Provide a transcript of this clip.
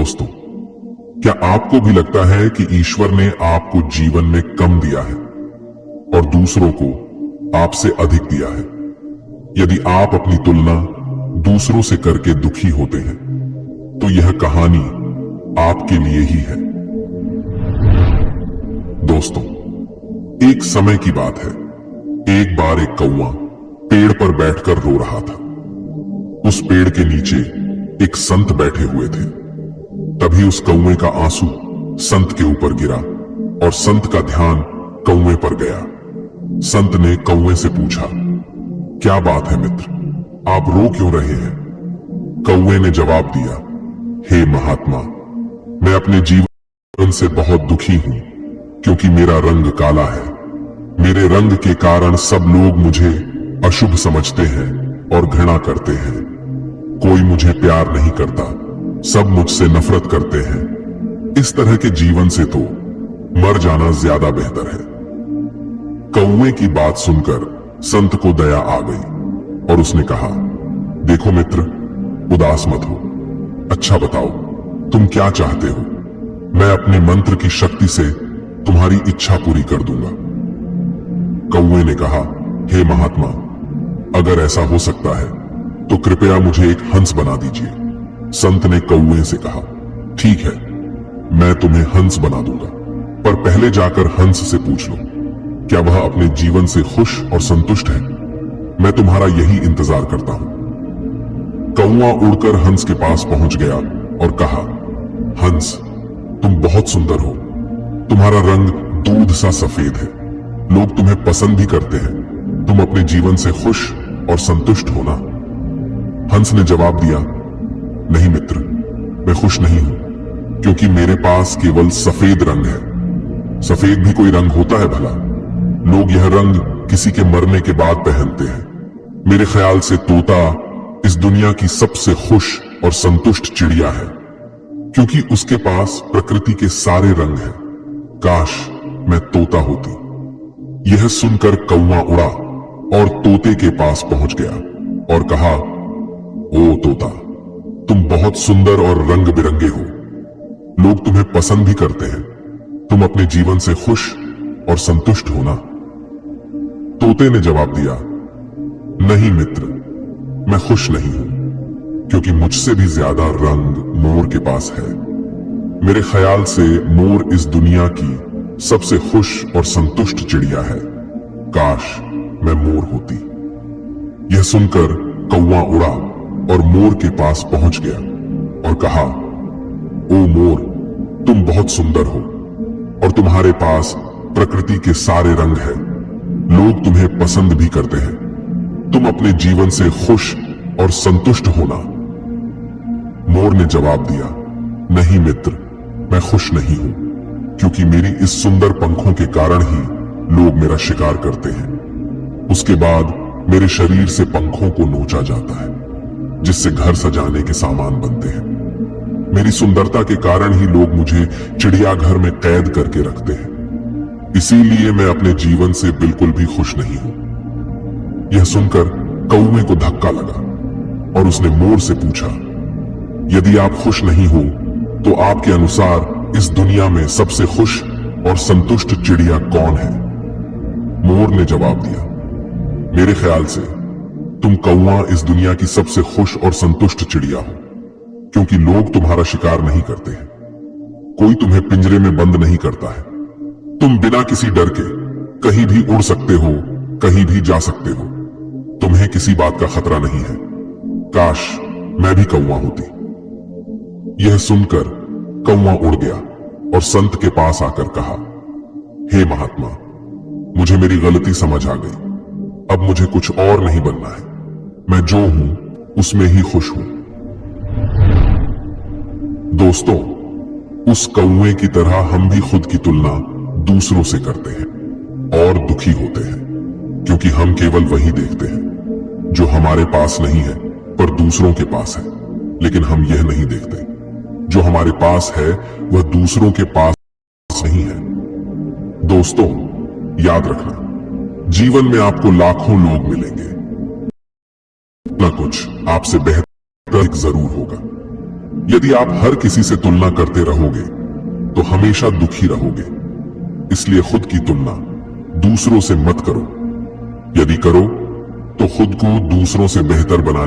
दोस्तों, क्या आपको भी लगता है कि ईश्वर ने आपको जीवन में कम दिया है और दूसरों को आपसे अधिक दिया है? यदि आप अपनी तुलना दूसरों से करके दुखी होते हैं तो यह कहानी आपके लिए ही है। दोस्तों, एक समय की बात है। एक बार एक कौवा पेड़ पर बैठकर रो रहा था। उस पेड़ के नीचे एक संत बैठे हुए थे। तभी उस कौवे का आंसू संत के ऊपर गिरा और संत का ध्यान कौवे पर गया। संत ने कौवे से पूछा, क्या बात है मित्र, आप रो क्यों रहे हैं? कौवे ने जवाब दिया, हे महात्मा, मैं अपने जीवन से बहुत दुखी हूं क्योंकि मेरा रंग काला है। मेरे रंग के कारण सब लोग मुझे अशुभ समझते हैं और घृणा करते हैं। कोई मुझे प्यार नहीं करता, सब मुझसे नफरत करते हैं। इस तरह के जीवन से तो मर जाना ज्यादा बेहतर है। कौवे की बात सुनकर संत को दया आ गई और उसने कहा, देखो मित्र, उदास मत हो। अच्छा बताओ, तुम क्या चाहते हो? मैं अपने मंत्र की शक्ति से तुम्हारी इच्छा पूरी कर दूंगा। कौवे ने कहा, हे महात्मा, अगर ऐसा हो सकता है तो कृपया मुझे एक हंस बना दीजिए। संत ने कौवे से कहा, ठीक है, मैं तुम्हें हंस बना दूंगा, पर पहले जाकर हंस से पूछ लो, क्या वह अपने जीवन से खुश और संतुष्ट है? मैं तुम्हारा यही इंतजार करता हूं। कौवा उड़कर हंस के पास पहुंच गया और कहा, हंस, तुम बहुत सुंदर हो। तुम्हारा रंग दूध सा सफेद है। लोग तुम्हें पसंद भी करते हैं। तुम अपने जीवन से खुश और संतुष्ट हो ना? हंस ने जवाब दिया, नहीं मित्र, मैं खुश नहीं हूं, क्योंकि मेरे पास केवल सफेद रंग है। सफेद भी कोई रंग होता है भला? लोग यह रंग किसी के मरने के बाद पहनते हैं। मेरे ख्याल से तोता इस दुनिया की सबसे खुश और संतुष्ट चिड़िया है, क्योंकि उसके पास प्रकृति के सारे रंग हैं। काश मैं तोता होती। यह सुनकर कौवा उड़ा और तोते के पास पहुंच गया और कहा, ओ तोता, तुम बहुत सुंदर और रंग बिरंगे हो। लोग तुम्हें पसंद भी करते हैं। तुम अपने जीवन से खुश और संतुष्ट हो ना? तोते ने जवाब दिया, नहीं मित्र, मैं खुश नहीं हूं, क्योंकि मुझसे भी ज्यादा रंग मोर के पास है। मेरे ख्याल से मोर इस दुनिया की सबसे खुश और संतुष्ट चिड़िया है। काश मैं मोर होती। यह सुनकर कौवा उड़ा और मोर के पास पहुंच गया और कहा, ओ मोर, तुम बहुत सुंदर हो और तुम्हारे पास प्रकृति के सारे रंग हैं। लोग तुम्हें पसंद भी करते हैं। तुम अपने जीवन से खुश और संतुष्ट होना? मोर ने जवाब दिया, नहीं मित्र, मैं खुश नहीं हूं, क्योंकि मेरी इस सुंदर पंखों के कारण ही लोग मेरा शिकार करते हैं। उसके बाद मेरे शरीर से पंखों को नोचा जाता है, जिससे घर सजाने के सामान बनते हैं। मेरी सुंदरता के कारण ही लोग मुझे चिड़ियाघर में कैद करके रखते हैं। इसीलिए मैं अपने जीवन से बिल्कुल भी खुश नहीं हूं। यह सुनकर कौवे को धक्का लगा और उसने मोर से पूछा, यदि आप खुश नहीं हो तो आपके अनुसार इस दुनिया में सबसे खुश और संतुष्ट चिड़िया कौन है? मोर ने जवाब दिया, मेरे ख्याल से तुम कौवा इस दुनिया की सबसे खुश और संतुष्ट चिड़िया हो, क्योंकि लोग तुम्हारा शिकार नहीं करते हैं। कोई तुम्हें पिंजरे में बंद नहीं करता है। तुम बिना किसी डर के कहीं भी उड़ सकते हो, कहीं भी जा सकते हो। तुम्हें किसी बात का खतरा नहीं है। काश मैं भी कौवा होती। यह सुनकर कौवा उड़ गया और संत के पास आकर कहा, हे महात्मा, मुझे मेरी गलती समझ आ गई। अब मुझे कुछ और नहीं बनना है। मैं जो हूं उसमें ही खुश हूं। दोस्तों, उस कौवे की तरह हम भी खुद की तुलना दूसरों से करते हैं और दुखी होते हैं, क्योंकि हम केवल वही देखते हैं जो हमारे पास नहीं है पर दूसरों के पास है। लेकिन हम यह नहीं देखते, जो हमारे पास है वह दूसरों के पास नहीं है। दोस्तों, याद रखना, जीवन में आपको लाखों लोग मिलेंगे, ना कुछ आपसे बेहतर जरूर होगा। यदि आप हर किसी से तुलना करते रहोगे तो हमेशा दुखी रहोगे। इसलिए खुद की तुलना दूसरों से मत करो। यदि करो तो खुद को दूसरों से बेहतर बनाने